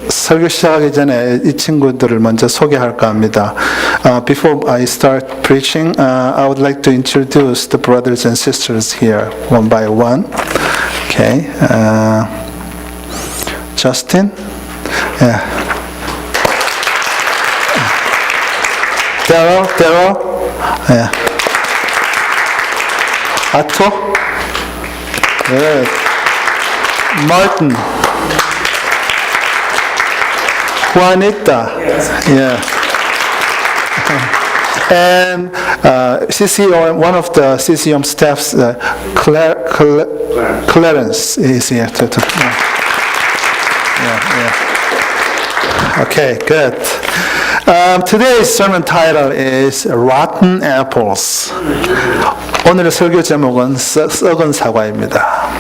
설교 시작하기 전에 이 친구들을 먼저 소개할까 합니다. Before I start preaching, I would like to introduce the brothers and sisters here one by one. Okay, Justin, yeah. Daryl, yeah. Otto, good. Martin. Juanita, yeah, and CCOM, one of the CCOM staffs, Clarence is here too. Yeah. Okay, good. Today's sermon title is Rotten Apples. 오늘의 설교 제목은 썩은 사과입니다.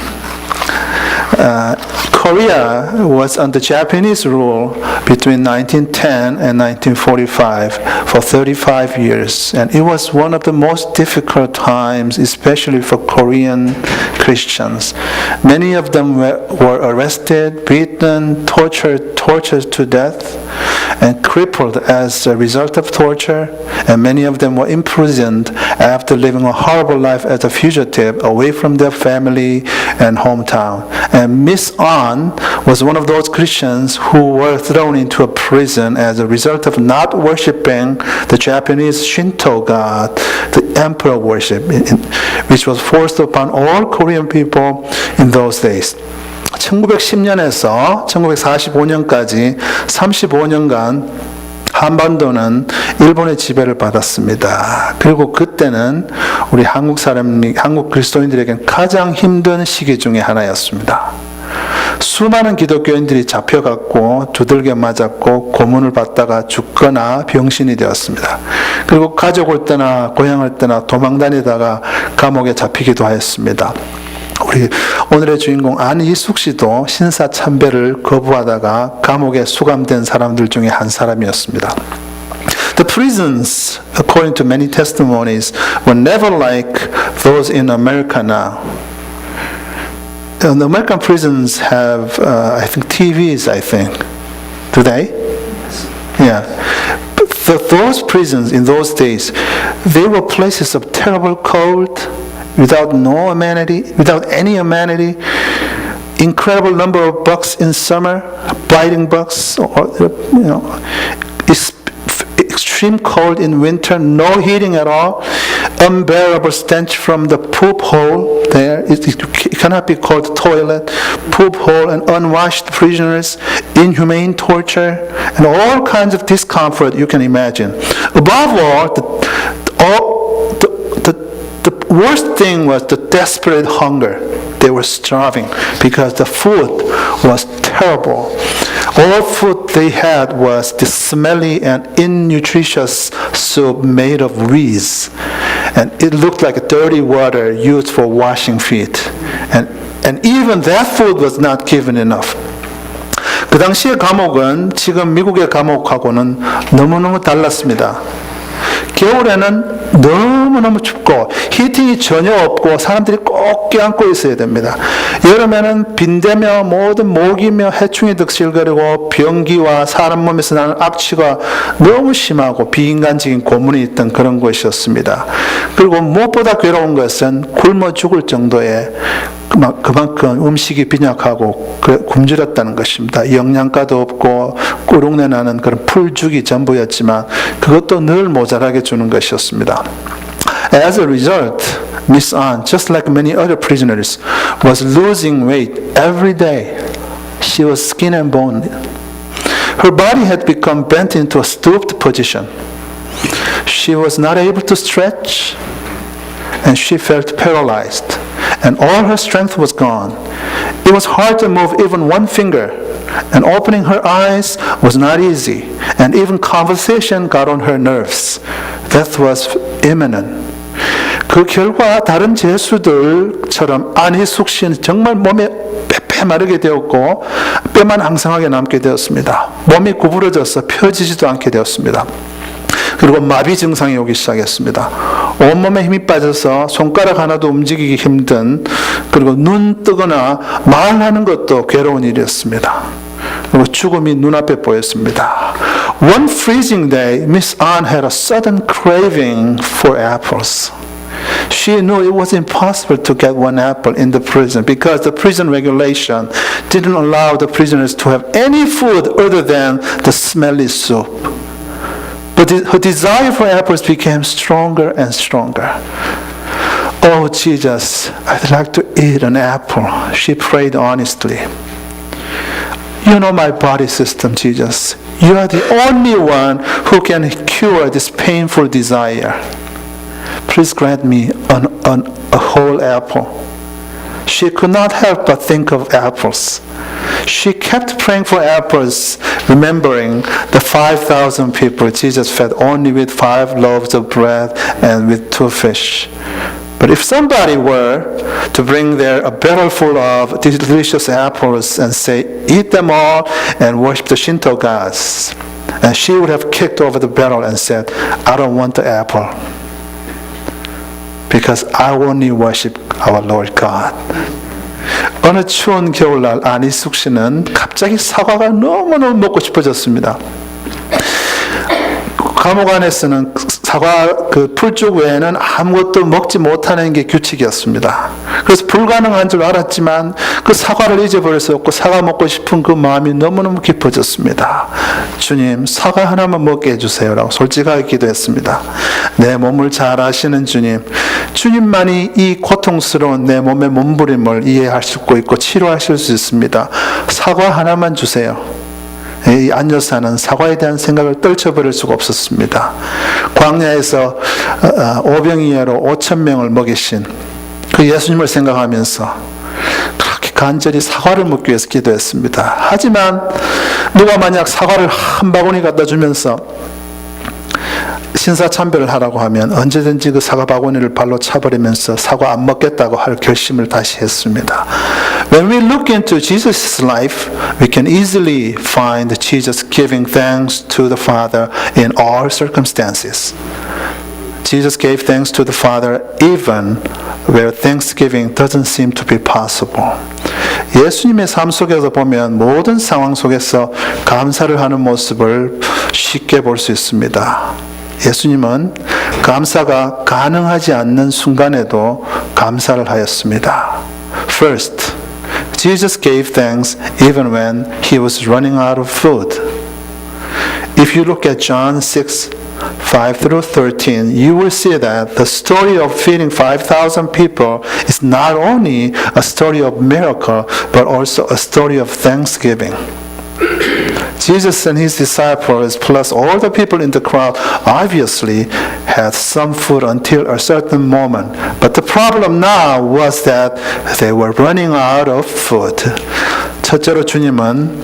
Korea was under Japanese rule between 1910 and 1945 for 35 years, and it was one of the most difficult times, especially for Korean Christians. Many of them were arrested, beaten, tortured to death, and crippled as a result of torture, and many of them were imprisoned after living a horrible life as a fugitive away from their family and hometown. And Miss An was one of those Christians who were thrown into a prison as a result of not worshiping the Japanese Shinto god, the emperor worship, which was forced upon all Korean people in those days. 1910년에서 1945년까지 35년간 한반도는 일본의 지배를 받았습니다. 그리고 그때는 우리 한국 그리스도인들에겐 가장 힘든 시기 중에 하나였습니다. 수많은 기독교인들이 잡혀갔고 두들겨 맞았고 고문을 받다가 죽거나 병신이 되었습니다. 그리고 가족을 떠나 고향을 떠나 도망 다니다가 감옥에 잡히기도 하였습니다. 우리 오늘의 주인공 안희숙 씨도 신사참배를 거부하다가 감옥에 수감된 사람들 중에 한 사람이었습니다. The prisons, according to many testimonies, were never like those in America now. The American prisons have, I think, TVs, I think. Do they? Yeah. But those prisons in those days, they were places of terrible cold, without any amenity, incredible number of bugs in summer, biting bugs, extreme cold in winter, no heating at all, unbearable stench from the poop hole there. It cannot be called toilet, poop hole, and unwashed prisoners, inhumane torture, and all kinds of discomfort you can imagine. Above all, the worst thing was the desperate hunger. They were starving because the food was terrible. All food they had was the smelly and innutritious soup made of reeds. And it looked like dirty water used for washing feet. And even that food was not given enough. 그 당시의 감옥은 지금 미국의 감옥하고는 너무너무 달랐습니다. 겨울에는 너무너무 춥고 히팅이 전혀 없고 사람들이 꼭 껴안고 있어야 됩니다. 여름에는 빈대며 모든 모기며 해충이 득실거리고 변기와 사람 몸에서 나는 악취가 너무 심하고 비인간적인 고문이 있던 그런 곳이었습니다. 그리고 무엇보다 괴로운 것은 굶어 죽을 정도의 그만큼 음식이 빈약하고 굶주렸다는 것입니다. 영양가도 없고 꾸룩내 나는 그런 풀죽이 전부였지만 그것도 늘 모자라게 주는 것이었습니다. As a result, Miss An, just like many other prisoners, was losing weight every day. She was skin and bone. Her body had become bent into a stooped position. She was not able to stretch, and she felt paralyzed. And all her strength was gone. It was hard to move even one finger, and opening her eyes was not easy, and even conversation got on her nerves. Death was imminent. 그 결과 다른 죄수들처럼 안희숙 씨는 정말 몸에 빼빼 마르게 되었고 뼈만 앙상하게 남게 되었습니다. 몸이 구부러져서 펴지지도 않게 되었습니다. 그리고 마비 증상이 오기 시작했습니다. 온몸에 힘이 빠져서 손가락 하나도 움직이기 힘든, 그리고 눈 뜨거나 말하는 것도 괴로운 일이었습니다. 그리고 죽음이 눈앞에 보였습니다. One freezing day, Miss Anne had a sudden craving for apples. She knew it was impossible to get one apple in the prison because the prison regulation didn't allow the prisoners to have any food other than the smelly soup. But her desire for apples became stronger and stronger. Oh, Jesus, I'd like to eat an apple, she prayed honestly. You know my body system, Jesus. You are the only one who can cure this painful desire. Please grant me a whole apple. She could not help but think of apples. She kept praying for apples, remembering the 5,000 people Jesus fed only with 5 loaves of bread and with 2 fish. But if somebody were to bring there a barrel full of delicious apples and say, eat them all and worship the Shinto gods, and she would have kicked over the barrel and said, I don't want the apple, because I only worship our Lord God. 어느 추운 겨울날 안희숙 씨는 갑자기 사과가 너무너무 먹고 싶어졌습니다. 감옥 안에서는 사과 그 풀죽 외에는 아무것도 먹지 못하는 게 규칙이었습니다. 그래서 불가능한 줄 알았지만 그 사과를 잊어버릴 수 없고 사과 먹고 싶은 그 마음이 너무너무 깊어졌습니다. 주님, 사과 하나만 먹게 해주세요라고 솔직하게 기도했습니다. 내 몸을 잘 아시는 주님, 주님만이 이 고통스러운 내 몸의 몸부림을 이해할 수 있고 치료하실 수 있습니다. 사과 하나만 주세요. 이 안여사는 사과에 대한 생각을 떨쳐버릴 수가 없었습니다. 광야에서 오병이어로 5,000명을 먹이신 그 예수님을 생각하면서 그렇게 간절히 사과를 먹기 위해서 기도했습니다. 하지만 누가 만약 사과를 한 바구니 갖다 주면서 신사참배를 하라고 하면 언제든지 그 사과 바구니를 발로 차버리면서 사과 안 먹겠다고 할 결심을 다시 했습니다. When we look into Jesus' life, we can easily find Jesus giving thanks to the Father in all circumstances. Jesus gave thanks to the Father even where thanksgiving doesn't seem to be possible. 예수님의 삶 속에서 보면 모든 상황 속에서 감사를 하는 모습을 쉽게 볼 수 있습니다. 예수님은 감사가 가능하지 않는 순간에도 감사를 하였습니다. First, Jesus gave thanks even when he was running out of food. If you look at John 6, 5 through 13, you will see that the story of feeding 5,000 people is not only a story of miracle, but also a story of thanksgiving. Jesus and his disciples, plus all the people in the crowd, obviously had some food until a certain moment. But the problem now was that they were running out of food. 첫째로 주님은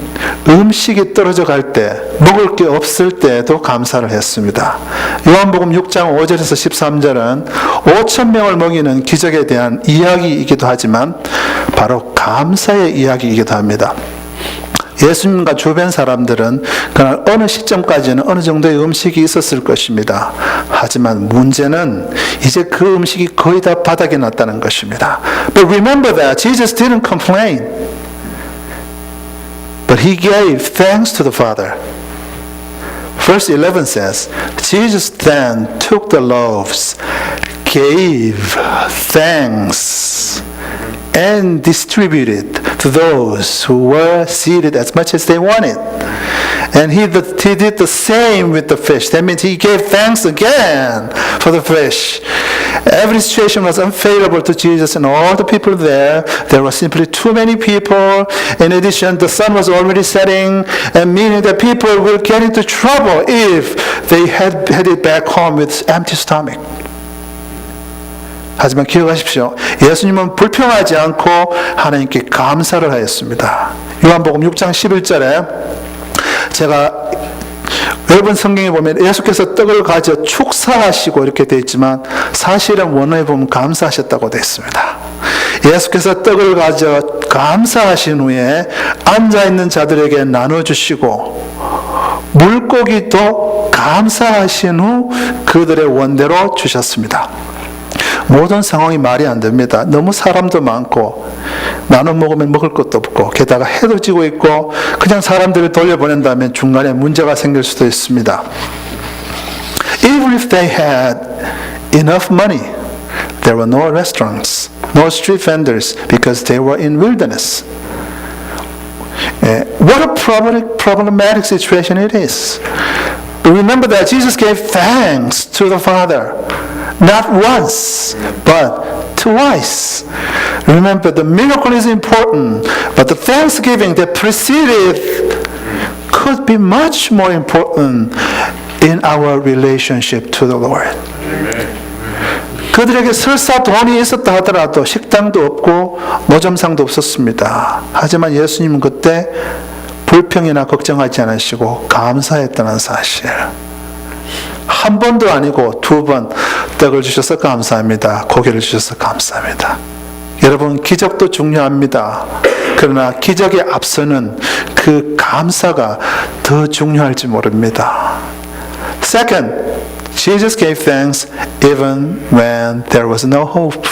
음식이 떨어져 갈 때, 먹을 게 없을 때도 감사를 했습니다. 요한복음 6장 5절에서 13절은 5,000명을 먹이는 기적에 대한 이야기이기도 하지만 바로 감사의 이야기이기도 합니다. 예수님과 주변 사람들은 그날 어느 시점까지는 어느 정도의 음식이 있었을 것입니다. 하지만 문제는 이제 그 음식이 거의 다 바닥에 났다는 것입니다. But remember that Jesus didn't complain. But he gave thanks to the Father. Verse 11 says, Jesus then took the loaves, gave thanks, and distributed to those who were seated as much as they wanted. And he did the same with the fish. That means he gave thanks again for the fish. Every situation was unfavorable to Jesus and all the people there. There were simply too many people. In addition, the sun was already setting, and meaning that people will get into trouble if they headed back home with empty stomach. 하지만 기억하십시오. 예수님은 불평하지 않고 하나님께 감사를 하였습니다. 요한복음 6장 11절에 제가 여러분 성경에 보면 예수께서 떡을 가져 축사하시고 이렇게 되어 있지만 사실은 원어에 보면 감사하셨다고 되어 있습니다. 예수께서 떡을 가져 감사하신 후에 앉아있는 자들에게 나눠주시고 물고기도 감사하신 후 그들의 원대로 주셨습니다. 모든 상황이 말이 안 됩니다. 너무 사람도 많고 나눠 먹으면 먹을 것도 없고 게다가 해도 지고 있고 그냥 사람들을 돌려보낸다면 중간에 문제가 생길 수도 있습니다. Even if they had enough money, there were no restaurants, no street vendors because they were in wilderness. What a problematic situation it is. Remember that Jesus gave thanks to the Father, not once, but twice. Remember, the miracle is important, but the thanksgiving that preceded could be much more important in our relationship to the Lord. 그들에게 설사 돈이 있었다 하더라도 식당도 없고 노점상도 없었습니다. 하지만 예수님은 그때 불평이나 걱정하지 않으시고 감사했다는 사실. 한 번도 아니고 두 번 떡을 주셔서 감사합니다. 고기를 주셔서 감사합니다. 여러분, 기적도 중요합니다. 그러나 기적에 앞서는 그 감사가 더 중요할지 모릅니다. Second, Jesus gave thanks even when there was no hope.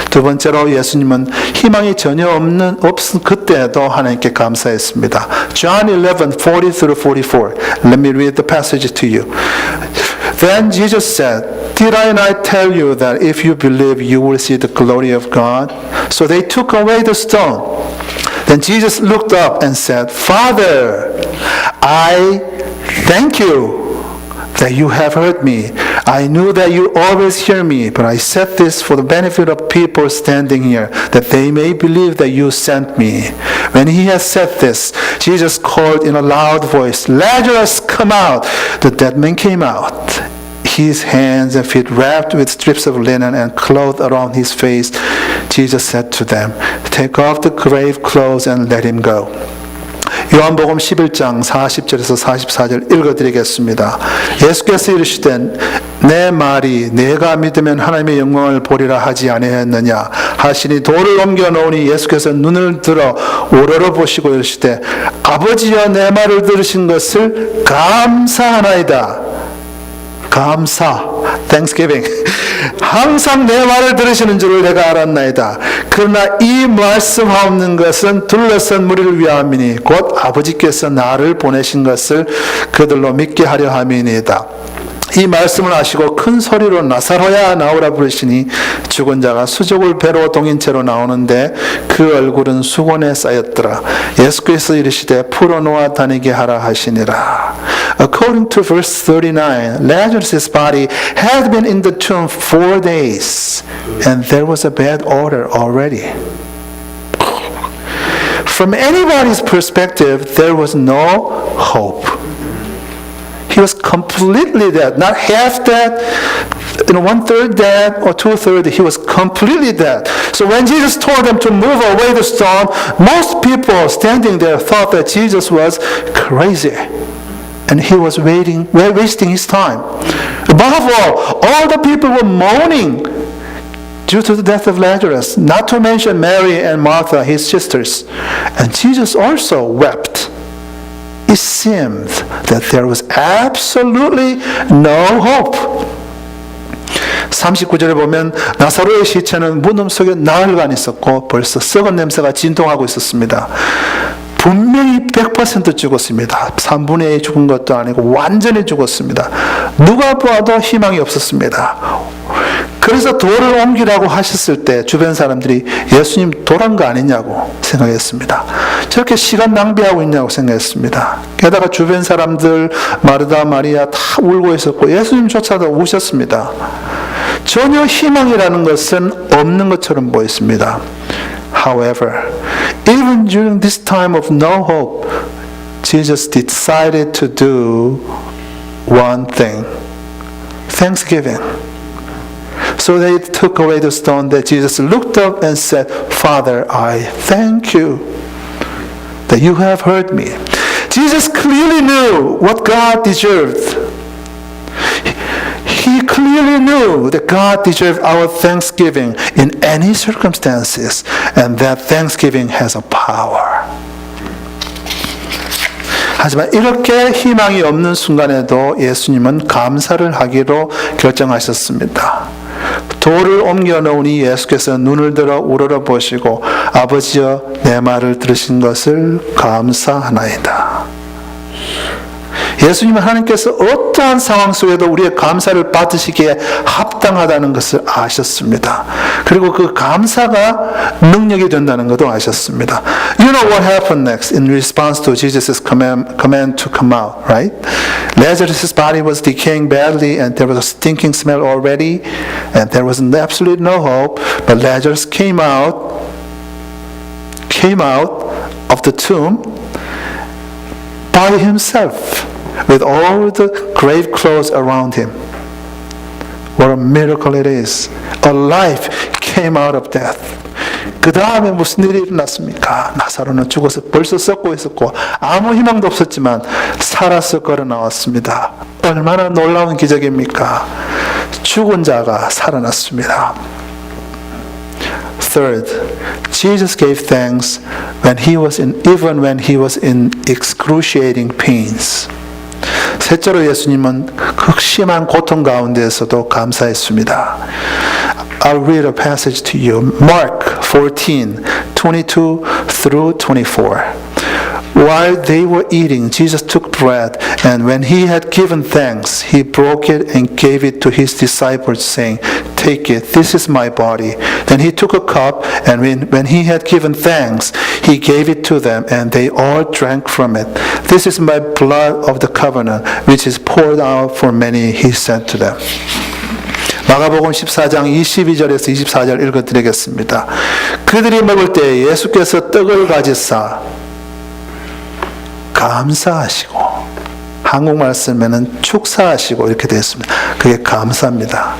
두 번째로 예수님은 희망이 전혀 없는 그때에도 하나님께 감사했습니다. John 11:40-44. Let me read the passage to you. Then Jesus said, Did I not tell you that if you believe you will see the glory of God? So they took away the stone. Then Jesus looked up and said, Father, I thank you that you have heard me. I knew that you always hear me, but I said this for the benefit of people standing here, that they may believe that you sent me. When he had said this, Jesus called in a loud voice, Lazarus, come out! The dead man came out, his hands and feet wrapped with strips of linen and clothed around his face. Jesus said to them, Take off the grave clothes and let him go. 요한복음 11장 40절에서 44절 읽어드리겠습니다. 예수께서 이르시되 내 말이 내가 믿으면 하나님의 영광을 보리라 하지 아니하였느냐 하시니 돌을 옮겨 놓으니 예수께서 눈을 들어 우러러 보시고 이르시되 아버지여 내 말을 들으신 것을 감사하나이다. 감사, Thanksgiving. 항상 내 말을 들으시는 줄을 내가 알았나이다. 그러나 이 말씀하옵는 것은 둘러선 무리를 위함이니 곧 아버지께서 나를 보내신 것을 그들로 믿게 하려 함이니이다. 이 말씀을 하시고 큰 소리로 나사로야 나오라 부르시니 죽은 자가 수족을 배로 동인 채로 나오는데 그 얼굴은 수건에 쌓였더라. 예수께서 이르시되 풀어놓아 다니게 하라 하시니라. According to verse 39, Lazarus' body had been in the tomb 4 days, and there was a bad odor already. From anybody's perspective, there was no hope. He was completely dead, not half dead, 1/3 dead or 2/3. He was completely dead. So when Jesus told them to move away the stone, most people standing there thought that Jesus was crazy. And he was wasting his time. Above all the people were mourning due to the death of Lazarus, not to mention Mary and Martha, his sisters. And Jesus also wept. It seemed that there was absolutely no hope. 39절에 보면 나사로의 시체는 무덤 속에 나흘간 있었고 벌써 썩은 냄새가 진동하고 있었습니다. 분명히 100% 죽었습니다. 3분의 2 죽은 것도 아니고 완전히 죽었습니다. 누가 봐도 희망이 없었습니다. 그래서 돌을 옮기라고 하셨을 때 주변 사람들이 예수님 돌한 거 아니냐고 생각했습니다. 저렇게 시간 낭비하고 있냐고 생각했습니다. 게다가 주변 사람들 마르다 마리아 다 울고 있었고 예수님조차도 우셨습니다. 전혀 희망이라는 것은 없는 것처럼 보였습니다. However, even during this time of no hope, Jesus decided to do one thing: Thanksgiving. So they took away the stone that Jesus looked up and said, Father, I thank you that you have heard me. Jesus clearly knew what God deserved. He clearly knew that God deserved our thanksgiving in any circumstances, and that thanksgiving has a power. 하지만 이렇게 희망이 없는 순간에도 예수님은 감사를 하기로 결정하셨습니다. 돌을 옮겨 놓으니 예수께서 눈을 들어 우러러 보시고 아버지여 내 말을 들으신 것을 감사하나이다. 예수님은 하나님께서 어떠한 상황 속에도 우리의 감사를 받으시기에 합당하다는 것을 아셨습니다. 그리고 그 감사가 능력이 된다는 것도 아셨습니다. You know what happened next in response to Jesus' command to come out, right? Lazarus' body was decaying badly and there was a stinking smell already and there was absolutely no hope, but Lazarus came out of the tomb by himself, with all the grave clothes around him. What a miracle it is. A life came out of death. 그 다음에 무슨 일이 일어났습니까? 나사로는 죽어서 벌써 썩고 있었고 아무 희망도 없었지만 살아서 걸어 나왔습니다. 얼마나 놀라운 기적입니까? 죽은 자가 살아났습니다. Third, Jesus gave thanks even when he was in excruciating pains. 셋째로 예수님은 극심한 고통 가운데에서도 감사했습니다. I'll read a passage to you. Mark 14, 22 through 24. While they were eating, Jesus took bread, and when he had given thanks, he broke it and gave it to his disciples, saying, Take it, this is my body. Then he took a cup, and when he had given thanks, he gave it to them, and they all drank from it. This is my blood of the covenant, which is poured out for many, he said to them. 마가복음 14장 22절에서 24절 읽어드리겠습니다. 그들이 먹을 때 예수께서 떡을 가지사 감사하시고, 한국말 쓰면은 축사하시고 이렇게 되어 있습니다. 그게 감사입니다.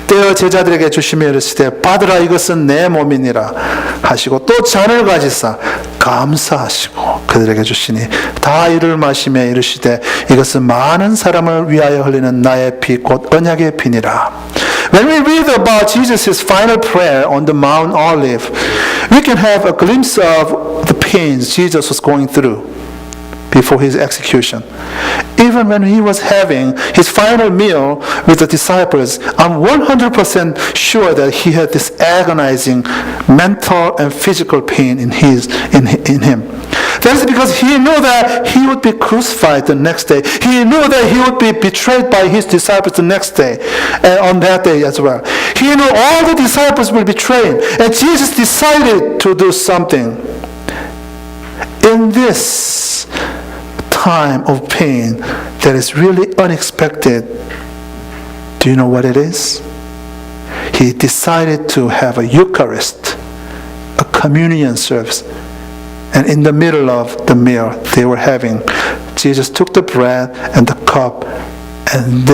떼어 제자들에게 주시며 이르시되 받으라 이것은 내 몸이니라 하시고 또 잔을 가지사 감사하시고 그들에게 주시니 다 이를 마시며 이르시되 이것은 많은 사람을 위하여 흘리는 나의 피 곧 언약의 피니라. When we read about Jesus' final prayer on the Mount Olive, we can have a glimpse of the pains Jesus was going through before his execution. Even when he was having his final meal with the disciples, I'm 100% sure that he had this agonizing mental and physical pain in him. That's because he knew that he would be crucified the next day. He knew that he would be betrayed by his disciples the next day, and on that day as well. He knew all the disciples will betray him, and Jesus decided to do something. In this time of pain that is really unexpected, do you know what it is? He decided to have a Eucharist, a communion service. And in the middle of the meal they were having, Jesus took the bread and the cup, and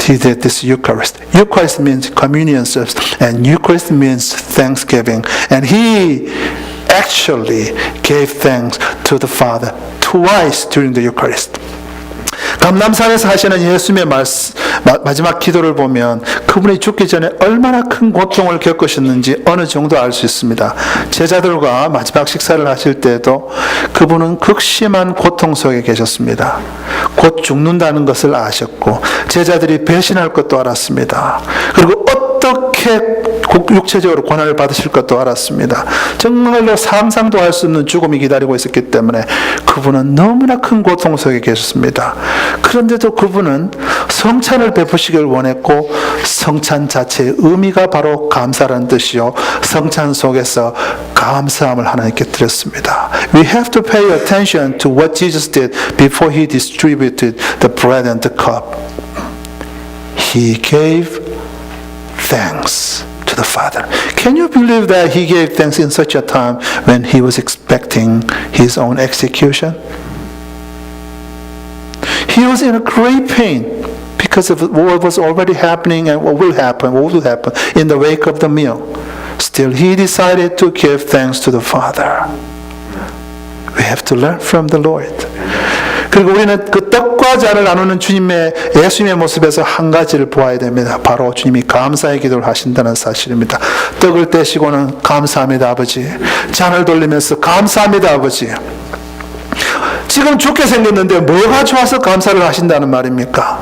he did this Eucharist. Eucharist means communion service, and Eucharist means thanksgiving. And he actually gave thanks to the Father twice during the Eucharist. 감람산에서 하시는 예수님의 마지막 기도를 보면 그분이 죽기 전에 얼마나 큰 고통을 겪으셨는지 어느 정도 알 수 있습니다. 제자들과 마지막 식사를 하실 때도 그분은 극심한 고통 속에 계셨습니다. 곧 죽는다는 것을 아셨고 제자들이 배신할 것도 알았습니다. 그리고 어떻게 육체적으로 고난을 받으실 것도 알았습니다. 정말로 상상도 할 수 없는 죽음이 기다리고 있었기 때문에 그분은 너무나 큰 고통 속에 계셨습니다. 그런데도 그분은 성찬을 베푸시길 원했고 성찬 자체의 의미가 바로 감사라는 뜻이요, 성찬 속에서 감사함을 하나님께 드렸습니다. We have to pay attention to what Jesus did before he distributed the bread and the cup. He gave thanks to the Father. Can you believe that he gave thanks in such a time when he was expecting his own execution? He was in a great pain because of what was already happening and what will happen in the wake of the meal. Still, he decided to give thanks to the Father. We have to learn from the Lord. 그리고 우리는 그 떡과 잔을 나누는 예수님의 모습에서 한 가지를 보아야 됩니다. 바로 주님이 감사의 기도를 하신다는 사실입니다. 떡을 떼시고는 감사합니다 아버지, 잔을 돌리면서 감사합니다 아버지. 지금 죽게 생겼는데 뭐가 좋아서 감사를 하신다는 말입니까?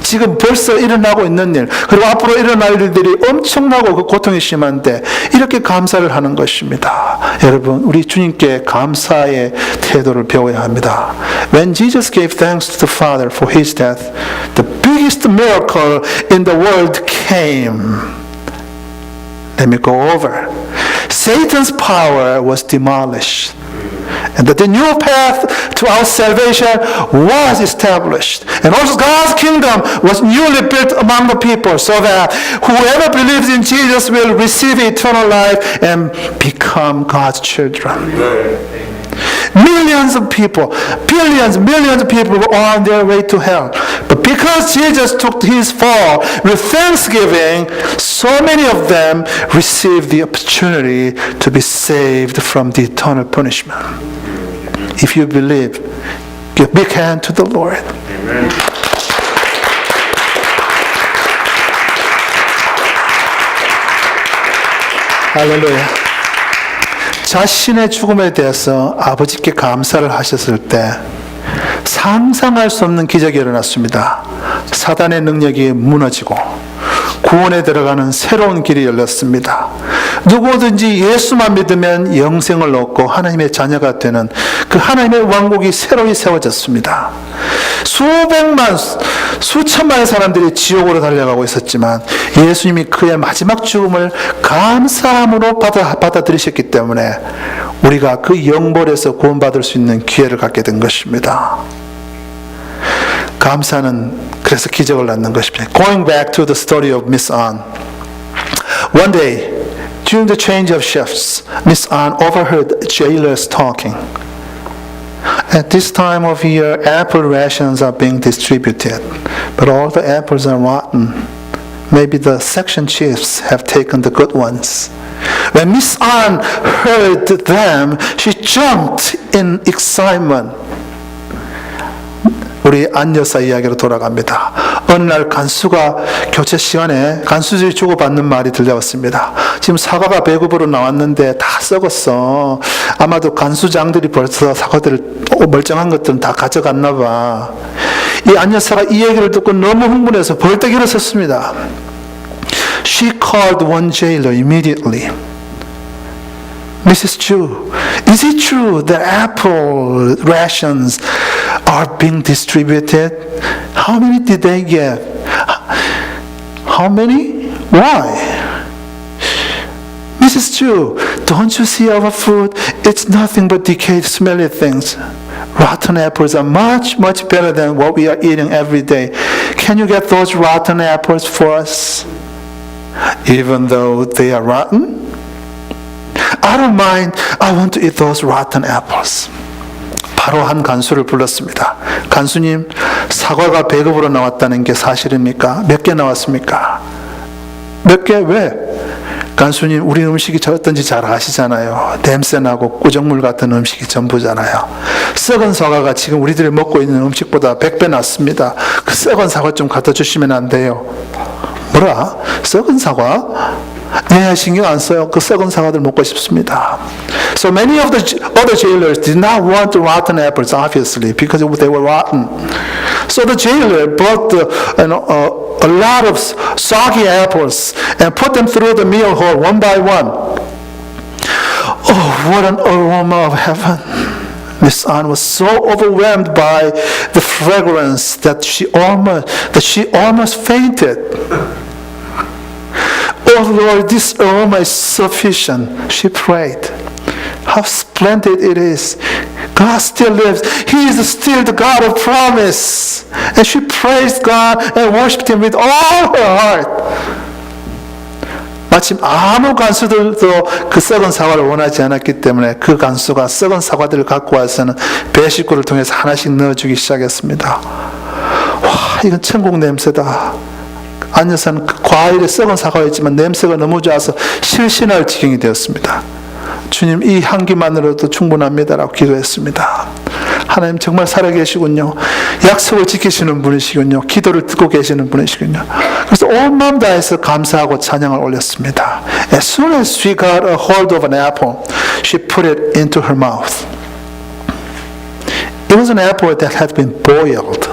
지금 벌써 일어나고 있는 일, 그리고 앞으로 일어날 일들이 엄청나고 그 고통이 심한데 이렇게 감사를 하는 것입니다. 여러분, 우리 주님께 감사의 태도를 배워야 합니다. When Jesus gave thanks to the Father for His death, the biggest miracle in the world came. Let me go over. Satan's power was demolished. And that the new path to our salvation was established. And also God's kingdom was newly built among the people so that whoever believes in Jesus will receive eternal life and become God's children. Millions of people, billions, millions of people were on their way to hell. But because Jesus took his fall with thanksgiving, so many of them received the opportunity to be saved from the eternal punishment. If you believe, give a big hand to the Lord. Amen. 할렐루야. 자신의 죽음에 대해서 아버지께 감사를 하셨을 때 상상할 수 없는 기적이 일어났습니다. 사단의 능력이 무너지고 구원에 들어가는 새로운 길이 열렸습니다. 누구든지 예수만 믿으면 영생을 얻고 하나님의 자녀가 되는 그 하나님의 왕국이 새로이 세워졌습니다. 수백만, 수천만의 사람들이 지옥으로 달려가고 있었지만 예수님이 그의 마지막 죽음을 감사함으로 받아들이셨기 때문에 우리가 그 영벌에서 구원받을 수 있는 기회를 갖게 된 것입니다. 감사는 그래서 기적을 낳는 것입니다. Going back to the story of Miss An. One day, during the change of shifts, Miss An overheard jailers talking. At this time of year, apple rations are being distributed, but all the apples are rotten. Maybe the section chiefs have taken the good ones. When Miss An heard them, she jumped in excitement. 우리 안 여사 이야기로 돌아갑니다. 어느 날 간수가 교체 시간에 간수들이 주고받는 말이 들려왔습니다. 지금 사과가 배급으로 나왔는데 다 썩었어. 아마도 간수장들이 벌써 사과들을 멀쩡한 것들은 다 가져갔나 봐. 이 안 여사가 이 얘기를 듣고 너무 흥분해서 벌떡 일어섰습니다. She called one jailer immediately. Mrs. Chu, is it true that apple rations are being distributed? How many did they get? How many? Why? Mrs. Chu, don't you see our food? It's nothing but decayed, smelly things. Rotten apples are much, much better than what we are eating every day. Can you get those rotten apples for us? Even though they are rotten? I don't mind. I want to eat those rotten apples. 바로 한 간수를 불렀습니다. 간수님, 사과가 배급으로 나왔다는 게 사실입니까? 몇 개 나왔습니까? 몇 개? 왜? 간수님, 우리 음식이 어떤지 잘 아시잖아요. 냄새나고 꾸정물 같은 음식이 전부잖아요. 썩은 사과가 지금 우리들이 먹고 있는 음식보다 100배 낫습니다. 그 썩은 사과 좀 갖다 주시면 안 돼요. 뭐라? 썩은 사과? 네, 신경 안 써요. 그 썩은 사과들 먹고 싶습니다. So many of the other jailers did not want the rotten apples, obviously, because they were rotten. So the jailer brought a lot of soggy apples and put them through the meal hall one by one. Oh, what an aroma of heaven! Miss An was so overwhelmed by the fragrance that she almost fainted. Oh Lord, this aroma is sufficient. She prayed. How splendid it is. God still lives. He is still the God of promise. And she praised God and worshipped Him with all her heart. 마침 아무 간수들도 그 썩은 사과를 원하지 않았기 때문에 그 간수가 썩은 사과들을 갖고 와서는 배식구를 통해서 하나씩 넣어주기 시작했습니다. 와, 이건 천국 냄새다. 안 여사는 그 과일에 썩은 사과였지만 냄새가 너무 좋아서 실신할 지경이 되었습니다. 주님, 이 향기만으로도 충분합니다라고 기도했습니다. 하나님 정말 살아계시군요. 약속을 지키시는 분이시군요. 기도를 듣고 계시는 분이시군요. 그래서 온 마음 다해서 감사하고 찬양을 올렸습니다. As soon as she got a hold of an apple, she put it into her mouth. It was an apple that had been boiled.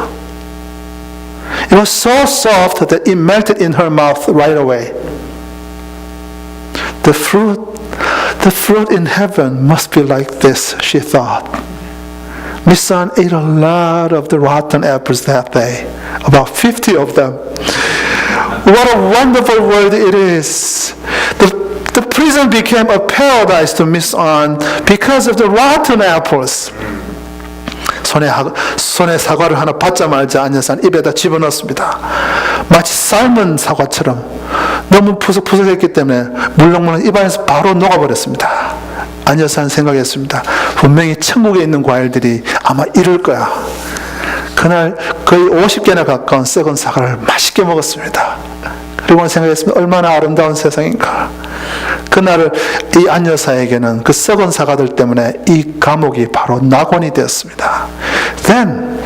It was so soft that it melted in her mouth right away. The fruit in heaven must be like this, she thought. Miss An ate a lot of the rotten apples that day, about 50 of them. What a wonderful world it is. The prison became a paradise to Miss An because of the rotten apples. 손에 사과를 하나 받자마자 안여사는 입에다 집어넣습니다. 마치 삶은 사과처럼 너무 푸석푸석했기 때문에 물렁물렁 입안에서 바로 녹아버렸습니다. 안여사는 생각했습니다. 분명히 천국에 있는 과일들이 아마 이럴 거야. 그날 거의 50개나 가까운 썩은 사과를 맛있게 먹었습니다. 그리고 생각했습니다. 얼마나 아름다운 세상인가. 그날을 이 안여사에게는 그 썩은 사과들 때문에 이 감옥이 바로 낙원이 되었습니다. Then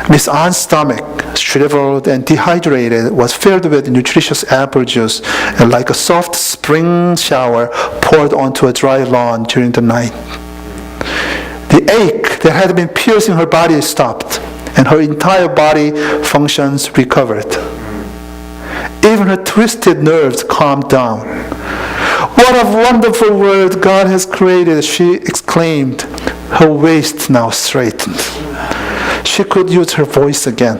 Miss An's stomach, shriveled and dehydrated, was filled with nutritious apple juice and like a soft spring shower poured onto a dry lawn during the night. The ache that had been piercing her body stopped and her entire body functions recovered. Even her twisted nerves calmed down. What a wonderful world God has created, she exclaimed, her waist now straightened. She could use her voice again.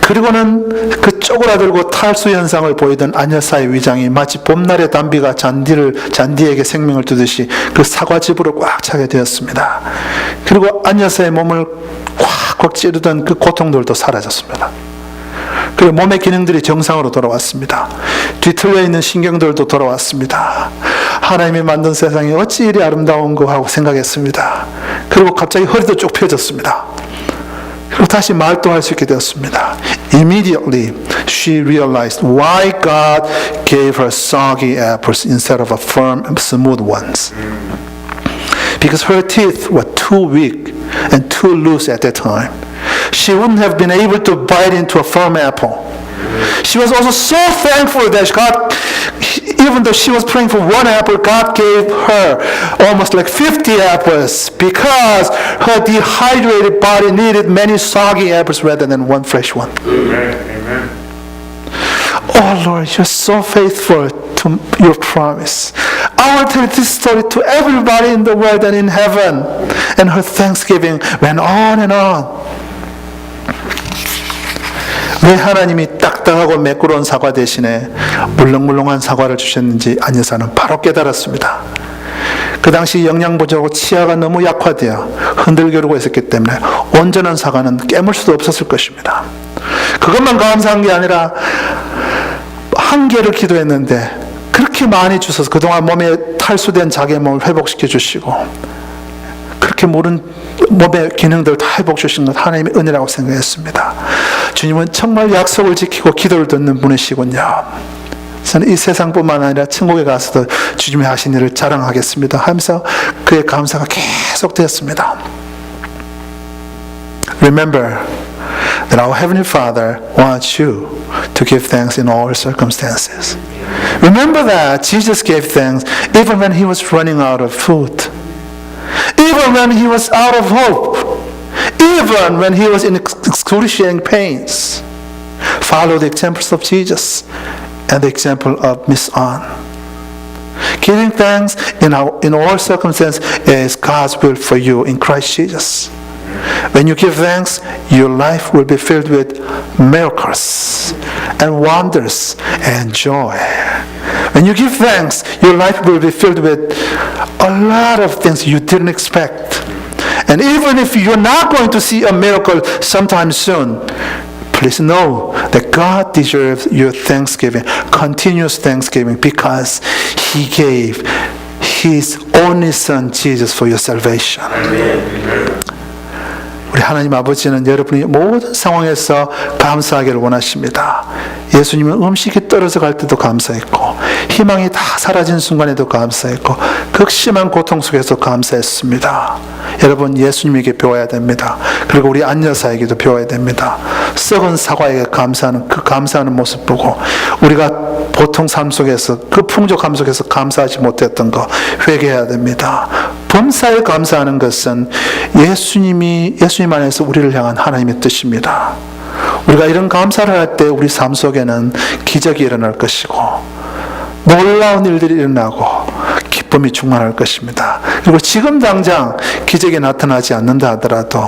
그리고는 그 쪼그라들고 탈수 현상을 보이던 안여사의 위장이 마치 봄날의 단비가 잔디에게 생명을 주듯이 그 사과즙으로 꽉 차게 되었습니다. 그리고 안여사의 몸을 꽉꽉 찌르던 그 고통들도 사라졌습니다. 그리고 몸의 기능들이 정상으로 돌아왔습니다. 뒤틀려 있는 신경들도 돌아왔습니다. 하나님이 만든 세상이 어찌 이리 아름다운가 하고 생각했습니다. 그리고 갑자기 허리도 쭉 펴졌습니다. 그리고 다시 말도 할 수 있게 되었습니다. Immediately she realized why God gave her soggy apples instead of a firm and smooth ones. Because her teeth were too weak and too loose at that time. She wouldn't have been able to bite into a firm apple. She was also so thankful that God, even though she was praying for one apple, God gave her almost like 50 apples because her dehydrated body needed many soggy apples rather than one fresh one. Amen. Oh Lord, you're so faithful to your promise. I will tell this story to everybody in the world and in heaven. And her thanksgiving went on and on. 왜 하나님이 딱딱하고 매끄러운 사과 대신에 물렁물렁한 사과를 주셨는지 안여사는 바로 깨달았습니다. 그 당시 영양 부족으로 치아가 너무 약화되어 흔들거리고 있었기 때문에 온전한 사과는 깨물 수도 없었을 것입니다. 그것만 감사한 게 아니라 한 개를 기도했는데 그렇게 많이 주셔서 그동안 몸에 탈수된 자기의 몸을 회복시켜 주시고 그렇게 모든 몸의 기능들 다 회복해 주신 것 하나님의 은혜라고 생각했습니다. 주님은 정말 약속을 지키고 기도를 듣는 분이시군요. 저는 이 세상뿐만 아니라 천국에 가서도 주님이 하신 일을 자랑하겠습니다 하면서 그의 감사가 계속되었습니다. Remember that our Heavenly Father wants you to give thanks in all circumstances. Remember that Jesus gave thanks even when he was running out of food. Even when he was out of hope, even when he was in excruciating pains. Follow the examples of Jesus and the example of Miss An. Giving thanks in all circumstances is God's will for you in Christ Jesus. When you give thanks, your life will be filled with miracles and wonders and joy. When you give thanks, your life will be filled with a lot of things you didn't expect. And even if you're not going to see a miracle sometime soon, please know that God deserves your thanksgiving, continuous thanksgiving, because He gave His only Son, Jesus, for your salvation. Amen. 우리 하나님 아버지는 여러분이 모든 상황에서 감사하기를 원하십니다. 예수님은 음식이 떨어져 갈 때도 감사했고 희망이 다 사라진 순간에도 감사했고 극심한 고통 속에서 감사했습니다. 여러분, 예수님에게 배워야 됩니다. 그리고 우리 안여사에게도 배워야 됩니다. 썩은 사과에게 감사하는 그 감사하는 모습 보고 우리가 보통 삶 속에서 그 풍족함 속에서 감사하지 못했던 거 회개해야 됩니다. 범사에 감사하는 것은 예수님 안에서 우리를 향한 하나님의 뜻입니다. 우리가 이런 감사를 할 때 우리 삶 속에는 기적이 일어날 것이고 놀라운 일들이 일어나고 기쁨이 충만할 것입니다. 그리고 지금 당장 기적이 나타나지 않는다 하더라도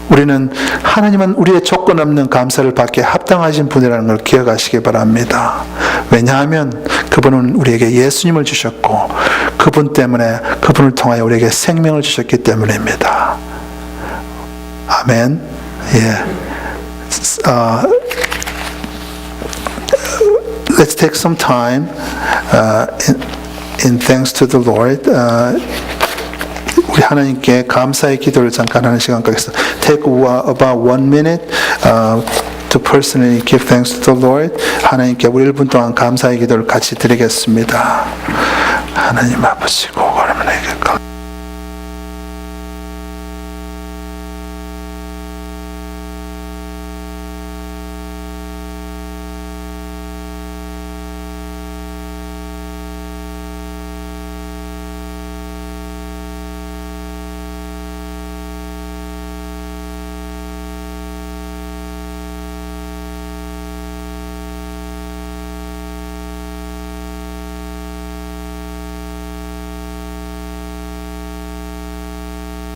우리는 하나님은 우리의 조건 없는 감사를 받기에 합당하신 분이라는 걸 기억하시기 바랍니다. 왜냐하면 그분은 우리에게 예수님을 주셨고 그분 때문에 그분을 통하여 우리에게 생명을 주셨기 때문입니다. 아멘. 예. Let's take some time in thanks to the Lord. 우리 하나님께 감사의 기도를 잠깐 하는 시간 갖겠습니다. Take about 1 minute to personally give thanks to the Lord. 하나님께 우리 1분 동안 감사의 기도를 같이 드리겠습니다. 하나님 아버지, 고거름에게